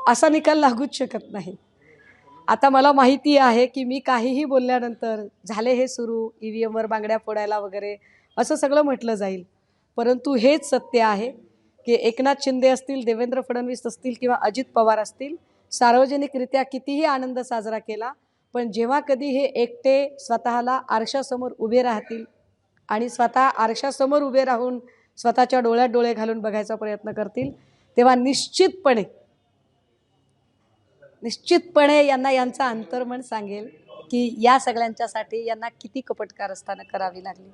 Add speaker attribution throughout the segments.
Speaker 1: असा निकाल लागूच शकत नाही। आता मला माहिती आहे की मी काहीही बोलल्यानंतर झाले हे सुरू EVM वर बांगड्या फोडायला वगैरे असं सगळं म्हटलं जाईल, परंतु हेच सत्य आहे की एकनाथ शिंदे असतील, देवेंद्र फडणवीस असतील किंवा अजित पवार असतील, सार्वजनिकरित्या कितीही आनंद साजरा केला, पण जेव्हा कधी हे एकटे स्वतःला आरशासमोर उभे राहतील आणि स्वतः आरशासमोर उभे राहून स्वतःच्या डोळ्यात डोळे घालून बघायचा प्रयत्न करतील, तेव्हा निश्चितपणे यांना यांचा अंतर्मन सांगेल की या सगळ्यांच्यासाठी यांना किती कपट कारस्थानं करावी लागली।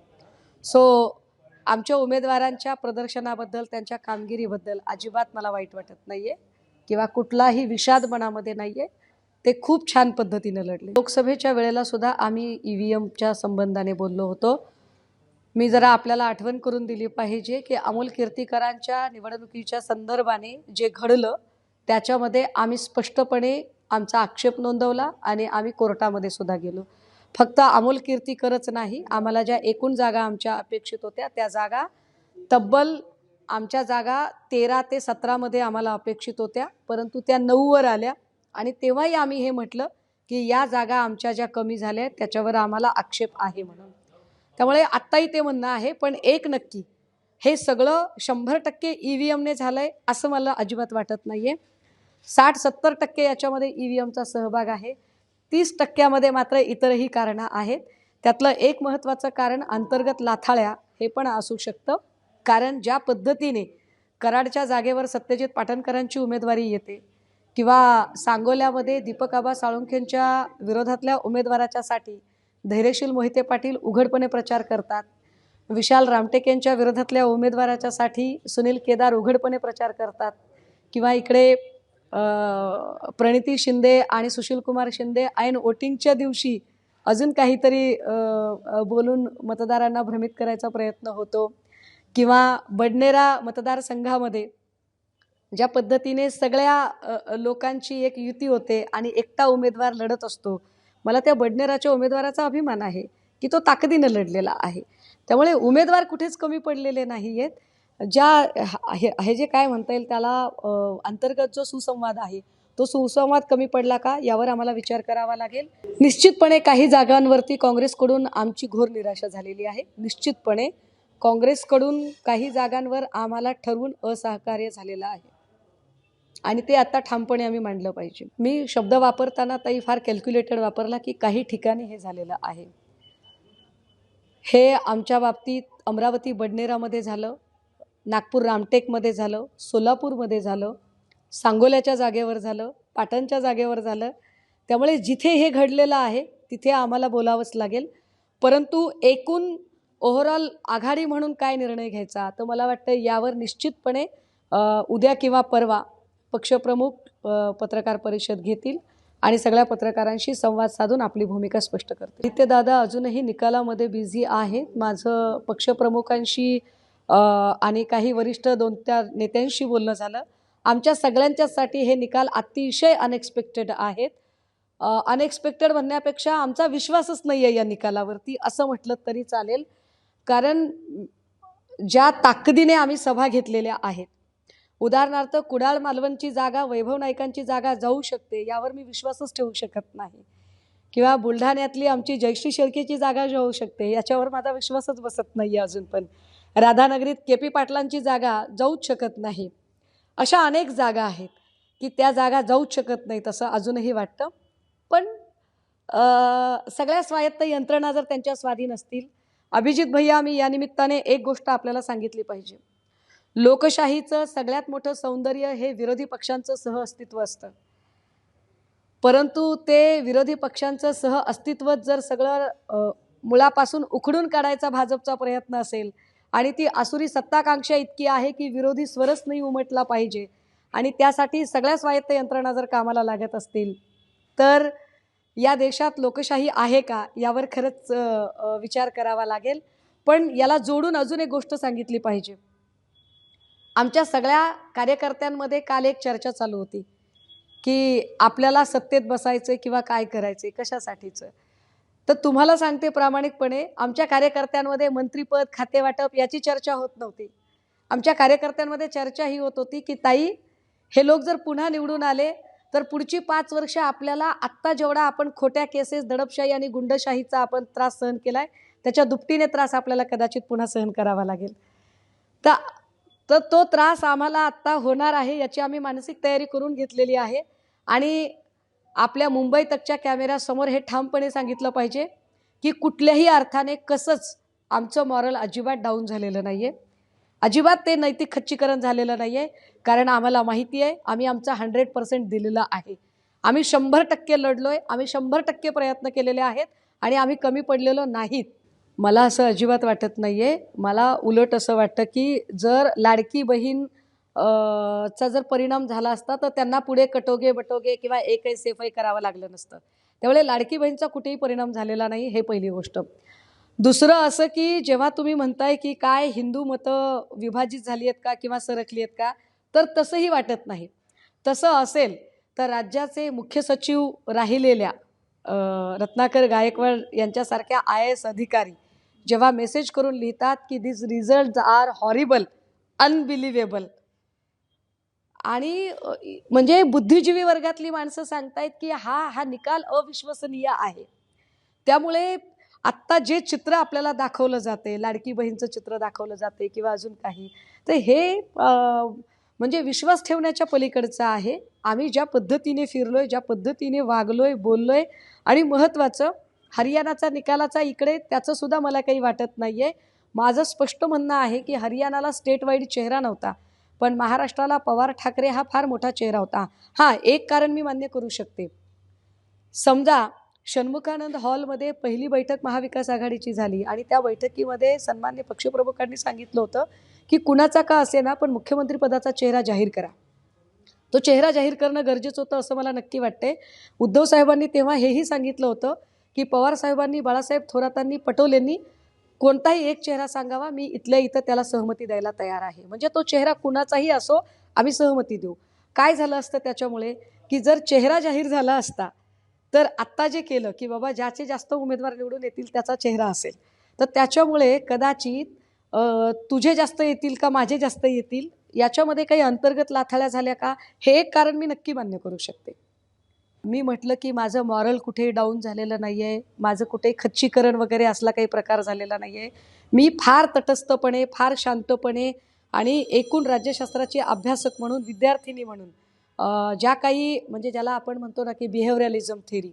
Speaker 1: आमच्या उमेदवारांच्या प्रदर्शनाबद्दल, त्यांच्या कामगिरीबद्दल अजिबात मला वाईट वाटत नाहीये किंवा कुठलाही विषाद मनामध्ये नाहीये। ते खूप छान पद्धतीने लढले। लोकसभेच्या वेळेला सुद्धा आम्ही EVMच्या संबंधाने बोललो होतो। मी जरा आपल्याला आठवण करून दिली पाहिजे की अमोल कीर्तीकरांच्या निवडणुकीच्या संदर्भाने जे घडलं त्याच्यामध्ये आम्ही स्पष्टपणे आमचा आक्षेप नोंदवला आणि आम्ही कोर्टामध्ये सुद्धा गेलो। फक्त अमोल कीर्तीकरच नाही, आम्हाला ज्या एकूण जागा आमच्या अपेक्षित होत्या त्या जागा तब्बल आमच्या जागा 13 ते 17 मध्ये आम्हाला अपेक्षित होत्या, परंतु त्या 9 वर आल्या आणि तेव्हाही आम्ही हे म्हटलं की या जागा आमच्या ज्या कमी झाल्या त्याच्यावर आम्हाला आक्षेप आहे म्हणून। त्यामुळे आत्ताही ते म्हणणं आहे, पण एक नक्की हे सगळं 100% EVMने झालंय असं मला अजिबात वाटत नाहीये। 60-70% याच्यामध्ये EVMचा सहभाग आहे, 30% मात्र इतरही कारणं आहेत। त्यातलं एक महत्त्वाचं कारण अंतर्गत लाथाळ्या हे पण असू शकतं, कारण ज्या पद्धतीने कराडच्या जागेवर सत्यजित पाटणकरांची उमेदवारी येते किंवा सांगोल्यामध्ये दीपक आबा साळुंखेंच्या विरोधातल्या उमेदवाराच्यासाठी धैर्यशील मोहिते पाटील उघडपणे प्रचार करतात, विशाल रामटेकेंच्या विरोधातल्या उमेदवाराच्यासाठी सुनील केदार उघडपणे प्रचार करतात, किंवा इकडे प्रणिती शिंदे आणि सुशीलकुमार शिंदे ऐन वोटिंगच्या दिवशी अजून काहीतरी बोलून मतदारांना भ्रमित करायचा प्रयत्न होतो, किंवा बडनेरा मतदारसंघामध्ये ज्या पद्धतीने सगळ्या लोकांची एक युती होते आणि एकटा उमेदवार लढत असतो, मला त्या बडनेराच्या उमेदवाराचा अभिमान आहे की तो ताकदीनं लढलेला आहे। त्यामुळे उमेदवार कुठेच कमी पडलेले नाही आहेत। हे जे काय म्हणता येईल त्याला अंतर्गत जो सुसंवाद आहे तो सुसंवाद कमी पडला का यावर आम्हाला विचार करावा लागेल। निश्चितपणे काही जागांवरती काँग्रेसकडून आमची घोर निराशा झालेली आहे। निश्चितपणे काँग्रेसकडून काही जागांवर आम्हाला ठरवून असहकार्य झालेलं आहे आणि ते आता ठामपणे आम्ही मांडलं पाहिजे। मी शब्द वापरताना ताई फार कॅल्क्युलेटेड वापरला की काही ठिकाणी हे झालेलं आहे। हे आमच्या बाबतीत अमरावती बडनेरामध्ये झालं, नागपूर रामटेकमध्ये झालं, सोलापूरमध्ये झालं, सांगोल्याच्या जागेवर झालं, पाटणच्या जागेवर झालं। त्यामुळे जिथे हे घडलेलं आहे तिथे आम्हाला बोलावंच लागेल, परंतु एकूण ओव्हरऑल आघाडी म्हणून काय निर्णय घ्यायचा तर मला वाटतं यावर निश्चितपणे उद्या किंवा परवा पक्षप्रमुख पत्रकार परिषद घेतील आणि सगळ्या पत्रकारांशी संवाद साधून आपली भूमिका स्पष्ट करतील। नित्यदादा अजूनही निकालामध्ये बिझी आहेत। माझं पक्षप्रमुखांशी आणि काही वरिष्ठ 2-4 नेत्यांशी बोलणं झालं। आमच्या सगळ्यांच्यासाठी हे निकाल अतिशय अनएक्सपेक्टेड आहेत। अनएक्सपेक्टेड म्हणण्यापेक्षा आमचा विश्वासच नाही आहे या निकालावरती असं म्हटलं तरी चालेल, कारण ज्या ताकदीने आम्ही सभा घेतलेल्या आहेत, उदाहरणार्थ कुडाळ मालवणची जागा वैभव नाईकांची जागा जाऊ शकते यावर मी विश्वासच ठेवू शकत नाही, किंवा बुलढाण्यातली आमची जयश्री शेळकेची जागा जाऊ शकते याच्यावर माझा विश्वासच बसत नाही आहे अजून पण। राधानगरीत KP पाटलांची जागा जाऊच शकत नाही। अशा अनेक जागा आहेत की त्या जागा जाऊच शकत नाहीत असं अजूनही वाटतं। पण सगळ्या स्वायत्त यंत्रणा जर त्यांच्या स्वाधीन असतील, अभिजित भैया मी या निमित्ताने एक गोष्ट आपल्याला सांगितली पाहिजे, लोकशाहीचं सगळ्यात मोठं सौंदर्य हे विरोधी पक्षांचं सहअस्तित्व असतं, परंतु ते विरोधी पक्षांचं सहअस्तित्व जर सगळं मुळापासून उखडून काढायचा भाजपचा प्रयत्न असेल आणि ती आसुरी सत्ताकांक्षा इतकी आहे की विरोधी स्वरच नाही उमटला पाहिजे आणि त्यासाठी सगळ्या स्वायत्त यंत्रणा जर कामाला लागत असतील तर या देशात लोकशाही आहे का यावर खरंच विचार करावा लागेल। पण याला जोडून अजून एक गोष्ट सांगितली पाहिजे, आमच्या सगळ्या कार्यकर्त्यांमध्ये काल एक चर्चा चालू होती की आपल्याला सत्तेत बसायचं किंवा काय करायचं कशासाठीचं, तर तुम्हाला सांगते प्रामाणिकपणे आमच्या कार्यकर्त्यांमध्ये मंत्रीपद खातेवाटप याची चर्चा होत नव्हती। आमच्या कार्यकर्त्यांमध्ये चर्चा ही होत होती की ताई हे लोक जर पुन्हा निवडून आले तर पुढची 5 वर्ष आपल्याला आत्ता जेवढा आपण खोट्या केसेस, दडपशाही आणि गुंडशाहीचा आपण त्रास सहन केलाय त्याच्या दुपटीने त्रास आपल्याला कदाचित पुन्हा सहन करावा लागेल. तर तो त्रास आम्हाला आत्ता होणार आहे याची आम्ही मानसिक तयारी करून घेतलेली आहे. आणि आपल्या मुंबई तकच्या कॅमेऱ्यासमोर हे ठामपणे सांगितलं पाहिजे की कुठल्याही अर्थाने कसंच आमचं मॉरल अजिबात डाऊन झालेलं नाही आहे, अजिबात ते नैतिक खच्चीकरण झालेलं नाही आहे. कारण आम्हाला माहिती आहे आम्ही आमचा 100% दिलेला आहे. आम्ही 100% लढलोय, आम्ही 100% प्रयत्न केलेले आहेत आणि आम्ही कमी पडलेलो नाहीत. मला असं अजिबात वाटत नाही आहे. मला उलट असं वाटतं की जर लाडकी बहीण चा जर परिणाम झाला असता तर त्यांना पुढे कटोगे बटोगे किंवा एकही सेफही करावं लागलं नसतं. त्यामुळे लाडकी बहीणचा कुठेही परिणाम झालेला नाही, हे पहिली गोष्ट. दुसरं असं की जेव्हा तुम्ही म्हणताय की काय हिंदू मतं विभाजित झाली आहेत का किंवा सरकली आहेत का, तर तसंही वाटत नाही. तसं असेल तर राज्याचे मुख्य सचिव राहिलेल्या रत्नाकर गायकवाड यांच्यासारख्या IAS अधिकारी जेव्हा मेसेज करून लिहितात की दिस रिझल्ट्स आर हॉरिबल, अनबिलिव्हेबल, आणि म्हणजे बुद्धिजीवी वर्गातली माणसं सांगतायत की हा निकाल अविश्वसनीय आहे. त्यामुळे आत्ता जे चित्र आपल्याला दाखवलं जाते, लाडकी बहीणचं चित्र दाखवलं जाते किंवा अजून काही, तर हे म्हणजे विश्वास ठेवण्याच्या पलीकडचं आहे. आम्ही ज्या पद्धतीने फिरलोय, ज्या पद्धतीने वागलोय, बोललोय, आणि महत्त्वाचं हरियाणाचा निकालाचा इकडे त्याचं सुद्धा मला काही वाटत नाही आहे. माझं स्पष्ट म्हणणं आहे की हरियाणाला स्टेट वाईड चेहरा नव्हता, पण महाराष्ट्राला पवार ठाकरे हा फार मोठा चेहरा होता. हां, एक कारण मी मान्य करू शकते. समजा षण्मुखानंद हॉलमध्ये पहिली बैठक महाविकास आघाडीची झाली आणि त्या बैठकीमध्ये सन्मान्य पक्षप्रमुखांनी सांगितलं होतं की कुणाचा का असेना पण मुख्यमंत्री पदाचा चेहरा जाहीर करा. तो चेहरा जाहीर करणं गरजेचं होतं असं मला नक्की वाटते. उद्धव साहेबांनी तेव्हा हेही सांगितलं होतं की पवार साहेबांनी, बाळासाहेब थोरातांनी, पटोलेंनी कोणताही एक चेहरा सांगावा, मी इथल्या इथं त्याला सहमती द्यायला तयार आहे. म्हणजे तो चेहरा कुणाचाही असो, आम्ही सहमती देऊ. काय झालं असतं त्याच्यामुळे की जर चेहरा जाहीर झाला असता तर आत्ता जे केलं की बाबा ज्याचे जास्त उमेदवार निवडून येतील त्याचा चेहरा असेल, तर त्याच्यामुळे कदाचित तुझे जास्त येतील का माझे जास्त येतील याच्यामध्ये काही अंतर्गत लाथाळ्या झाल्या का, हे एक कारण मी नक्की मान्य करू शकते. मी म्हटलं की माझं मॉरल कुठेही डाऊन झालेलं नाही आहे, माझं कुठेही खच्चीकरण वगैरे असला काही प्रकार झालेला नाही आहे. मी फार तटस्थपणे, फार शांतपणे आणि एकूण राज्यशास्त्राची अभ्यासक म्हणून, विद्यार्थिनी म्हणून ज्या काही म्हणजे ज्याला आपण म्हणतो ना की बिहेवियरलिझम थेरी,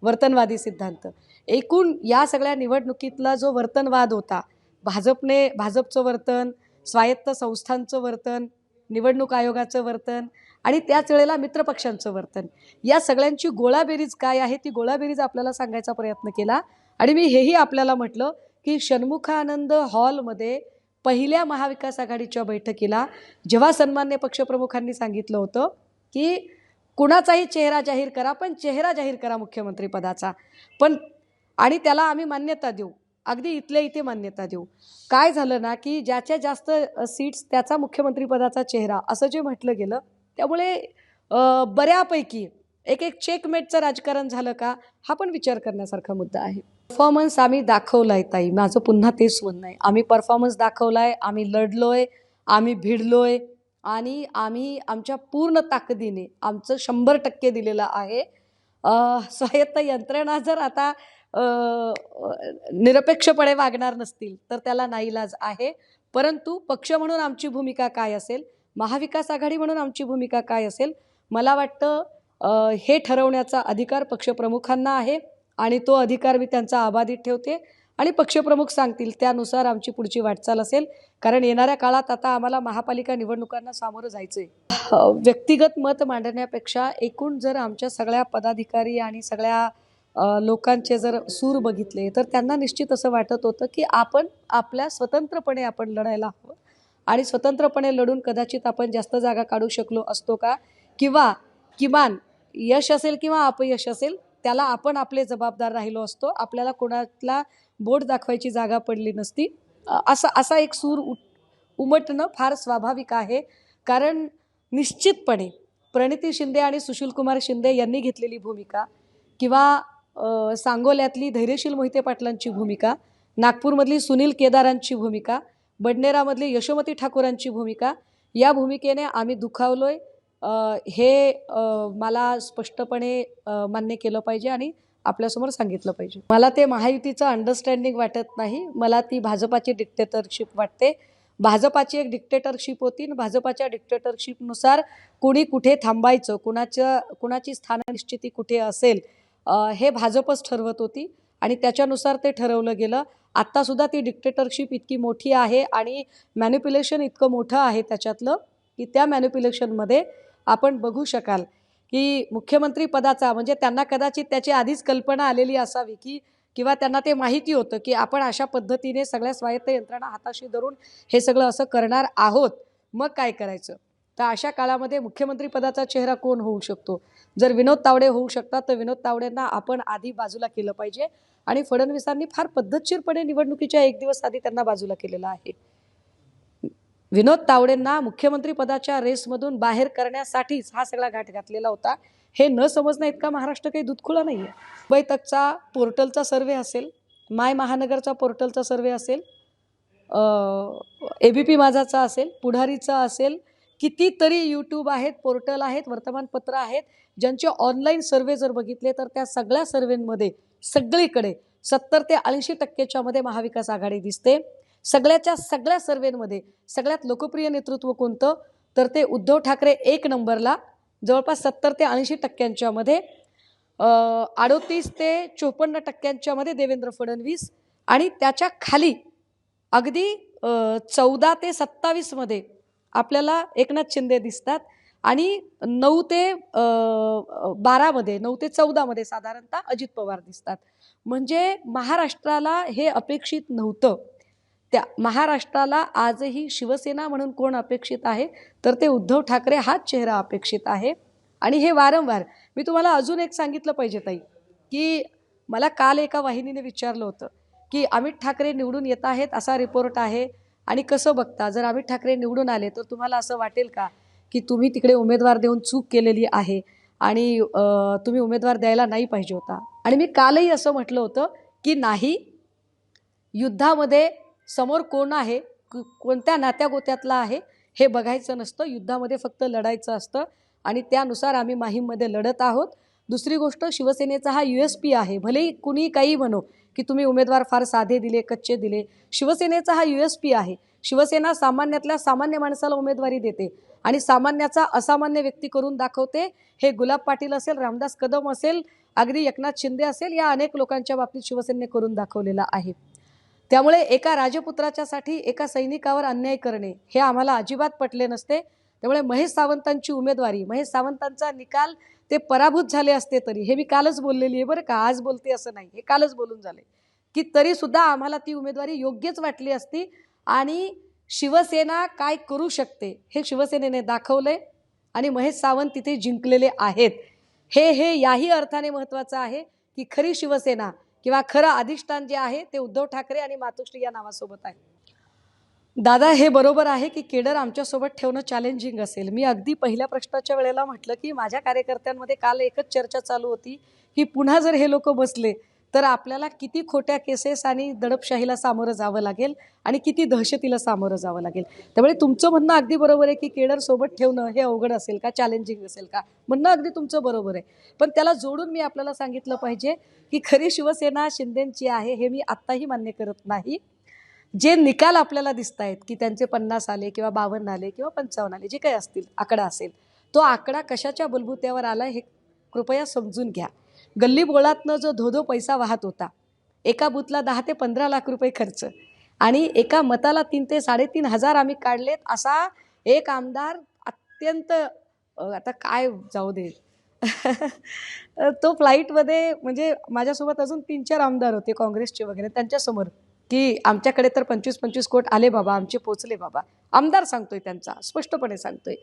Speaker 1: वर्तनवादी सिद्धांत, एकूण या सगळ्या निवडणुकीतला जो वर्तनवाद होता, भाजपचं वर्तन, स्वायत्त संस्थांचं वर्तन, निवडणूक आयोगाचं वर्तन आणि त्याच वेळेला मित्रपक्षांचं वर्तन, या सगळ्यांची गोळाबेरीज काय आहे ती गोळाबेरीज आपल्याला सांगायचा प्रयत्न केला. आणि मी हेही आपल्याला म्हटलं की षण्मुखानंद हॉलमध्ये पहिल्या महाविकास आघाडीच्या बैठकीला जेव्हा सन्मान्य पक्षप्रमुखांनी सांगितलं होतं की कुणाचाही चेहरा जाहीर करा, पण चेहरा जाहीर करा मुख्यमंत्री पदाचा, पण आणि त्याला आम्ही मान्यता देऊ, अगदी इथल्या इथे मान्यता देऊ. काय झालं ना की ज्याच्या जास्त सीट्स त्याचा मुख्यमंत्रीपदाचा चेहरा असं जे म्हटलं गेलं, त्यामुळे बऱ्यापैकी एक चेकमेटचं राजकारण झालं का, हा पण विचार करण्यासारखा मुद्दा आहे. परफॉर्मन्स आम्ही दाखवला आहे ताई, माझं पुन्हा तेच म्हणणं आहे. आम्ही परफॉर्मन्स दाखवला आहे, आम्ही लढलोय, आम्ही भिडलोय आणि आम्ही आमच्या पूर्ण ताकदीने आमचं 100% दिलेलं आहे. स्वायत्त यंत्रणा जर आता निरपेक्षपणे वागणार नसतील तर त्याला नाईलाज आहे. परंतु पक्ष म्हणून आमची भूमिका काय असेल, महाविकास आघाडी म्हणून आमची भूमिका काय असेल, मला वाटतं हे ठरवण्याचा अधिकार पक्षप्रमुखांना आहे आणि तो अधिकार मी त्यांचा अबाधित ठेवते आणि पक्षप्रमुख सांगतील त्यानुसार आमची पुढची वाटचाल असेल. कारण येणाऱ्या काळात आता आम्हाला महापालिका निवडणुकांना सामोरं जायचं आहे. व्यक्तिगत मत मांडण्यापेक्षा एकूण जर आमच्या सगळ्या पदाधिकारी आणि सगळ्या लोकांचे जर सूर बघितले तर त्यांना निश्चित असं वाटत होतं की आपण आपल्या स्वतंत्रपणे आपण लढायला हवं आणि स्वतंत्रपणे लढून कदाचित आपण जास्त जागा काढू शकलो असतो का, किंवा किमान यश असेल किंवा अपयश असेल त्याला आपण आपले जबाबदार राहिलो असतो, आपल्याला कोणाला बोट दाखवायची जागा पडली नसती. असा एक सूर उमटणं फार स्वाभाविक आहे. कारण निश्चितपणे प्रणिती शिंदे आणि सुशीलकुमार शिंदे यांनी घेतलेली भूमिका किंवा सांगोल्यातली धैर्यशील मोहिते पाटलांची भूमिका, नागपूरमधली सुनील केदारांची भूमिका, बडनेरामधली यशोमती ठाकूरांची भूमिका, या भूमिकेने आम्ही दुखावलोय, हे मला स्पष्टपणे मान्य केलं पाहिजे आणि आपल्यासमोर सांगितलं पाहिजे. मला ते महायुतीचं अंडरस्टँडिंग वाटत नाही. मला ती भाजपाची डिक्टेटरशिप वाटते. भाजपाची एक डिक्टेटरशिप होती आणि भाजपाच्या डिक्टेटरशिपनुसार कुणी कुठे थांबायचं, कुणाची स्थाननिश्चिती कुठे असेल हे भाजपच ठरवत होती आणि त्याच्यानुसार ते ठरवलं गेलं. आत्तासुद्धा ती डिक्टेटरशिप इतकी मोठी आहे आणि मॅनिप्युलेशन इतकं मोठं आहे त्याच्यातलं की त्या मॅनिप्युलेशनमध्ये आपण बघू शकाल की मुख्यमंत्री पदाचा म्हणजे त्यांना कदाचित त्याची आधीच कल्पना आलेली असावी की किंवा त्यांना ते माहिती होतं की आपण अशा पद्धतीने सगळ्या स्वायत्त यंत्रणा हाताशी धरून हे सगळं असं करणार आहोत. मग काय करायचं? तर अशा काळामध्ये मुख्यमंत्री पदाचा चेहरा कोण होऊ शकतो? जर विनोद तावडे होऊ शकतात तर विनोद तावडेंना आपण आधी बाजूला केलं पाहिजे आणि फडणवीसांनी फार पद्धतशीरपणे निवडणुकीच्या एक दिवस आधी त्यांना बाजूला केलेलं आहे. विनोद तावडेंना मुख्यमंत्री पदाच्या रेसमधून बाहेर करण्यासाठीच हा सगळा घाट घातलेला होता. हे न समजणं इतका महाराष्ट्र काही दूधखुळा नाही आहे. मुंबई तकचा पोर्टलचा सर्वे असेल, माय महानगरचा पोर्टलचा सर्वे असेल, ABP माझाचा असेल, पुढारीचा असेल, कितीतरी यूट्यूब आहेत, पोर्टल आहेत, वर्तमानपत्र आहेत, ज्यांचे ऑनलाईन सर्वे जर बघितले तर त्या सगळ्या सर्वेमध्ये सगळीकडे 70 ते 80% मध्ये महाविकास आघाडी दिसते. सगळ्याच्या सगळ्या सर्वेमध्ये सगळ्यात लोकप्रिय नेतृत्व कोणतं? तर ते उद्धव ठाकरे 1 नंबरला, जवळपास 70 ते 80% मध्ये, 38 ते 54% मध्ये देवेंद्र फडणवीस आणि त्याच्या खाली अगदी 14 ते 27 मध्ये आपल्याला एकनाथ शिंदे दिसतात आणि 9 ते 12 मध्ये, 9 ते 14 मध्ये साधारणतः अजित पवार दिसतात. म्हणजे महाराष्ट्राला हे अपेक्षित नव्हतं. त्या महाराष्ट्राला आजही शिवसेना म्हणून कोण अपेक्षित आहे तर ते उद्धव ठाकरे हाच चेहरा अपेक्षित आहे. आणि हे वारंवार मी तुम्हाला अजून एक सांगितलं पाहिजे ताई की मला काल एका वाहिनीने विचारलं होतं की अमित ठाकरे निवडून येत आहेत असा रिपोर्ट आहे आणि कसं बघता, जर अमित ठाकरे निवडून आले तर तुम्हाला असं वाटेल का की तुम्ही तिकडे उमेदवार देऊन चूक केलेली आहे आणि तुम्ही उमेदवार द्यायला नाही पाहिजे होता? आणि मी कालही असं म्हटलं होतं की नाही, युद्धामध्ये समोर कोण आहे, कोणत्या नात्यागोत्यातला आहे हे बघायचं नसतं. युद्धामध्ये फक्त लढायचं असतं आणि त्यानुसार आम्ही माहीममध्ये लढत आहोत. दुसरी गोष्ट, शिवसेनेचा हा USP आहे. भलेही कुणी काही म्हणो की तुम्ही उमेदवार फार साधे दिले, कच्चे दिले, शिवसेनेचा हा USP आहे. शिवसेना सामान्यातल्या सामान्य माणसाला उमेदवारी देते आणि सामान्याचा असामान्य व्यक्ती करून दाखवते. हे गुलाब पाटील असेल, रामदास कदम असेल, अगदी एकनाथ शिंदे असेल, या अनेक लोकांच्या बाबतीत शिवसेनेने करून दाखवलेला आहे. त्यामुळे एका राजपुत्राच्यासाठी एका सैनिकावर अन्याय करणे हे आम्हाला अजिबात पटले नसते. त्यामुळे महेश सावंतांची उमेदवारी, महेश सावंतांचा निकाल ते पराभूत झाले असते तरी, हे मी कालच बोललेली आहे बरं का, आज बोलते असं नाही, हे कालच बोलून झाले की तरी सुद्धा आम्हाला ती उमेदवारी योग्यच वाटली असती. आणि शिवसेना काय करू शकते हे शिवसेनेने दाखवले आणि महेश सावंत तिथे जिंकलेले आहेत. हे याही अर्थाने महत्त्वाचं आहे की खरी शिवसेना किंवा खरं अधिष्ठान जे आहे ते उद्धव ठाकरे आणि मातोश्री या नावासोबत आहे. दादा, हे बरोबर आहे की केडर आमच्यासोबत ठेवणं चॅलेंजिंग असेल. मी अगदी पहिल्या प्रश्नाच्या वेळेला म्हटलं की माझ्या कार्यकर्त्यांमध्ये काल एकच चर्चा चालू होती की पुन्हा जर हे लोक बसले तर आपल्याला किती खोट्या केसेस आणि दडपशाहीला सामोरं जावं लागेल आणि किती दहशतीला सामोरं जावं लागेल. त्यामुळे तुमचं म्हणणं अगदी बरोबर आहे की केडर सोबत ठेवणं हे अवघड असेल का, चॅलेंजिंग असेल का, म्हणणं अगदी तुमचं बरोबर आहे. पण त्याला जोडून मी आपल्याला सांगितलं पाहिजे की खरी शिवसेना शिंदेंची आहे हे मी आत्ताही मान्य करत नाही. जे निकाल आपल्याला दिसत आहेत की त्यांचे 50 आले किंवा 52 आले किंवा 55 आले, जे काही असतील, आकडा असेल, तो आकडा कशाच्या बलबुत्यावर आला हे कृपया समजून घ्या. गल्ली बोळातनं जो धोधो पैसा वाहत होता, एका बूथला 10 ते 15 लाख रुपये खर्च आणि एका मताला 3 ते 3.5 हजार आम्ही काढलेत, असा एक आमदार अत्यंत आता काय जाऊ दे तो फ्लाईटमध्ये, म्हणजे माझ्यासोबत अजून 3-4 आमदार होते काँग्रेसचे वगैरे, त्यांच्यासमोर की आमच्याकडे तर 25-25 कोट आले बाबा, आमचे पोचले बाबा. आमदार सांगतोय, त्यांचा स्पष्टपणे सांगतोय.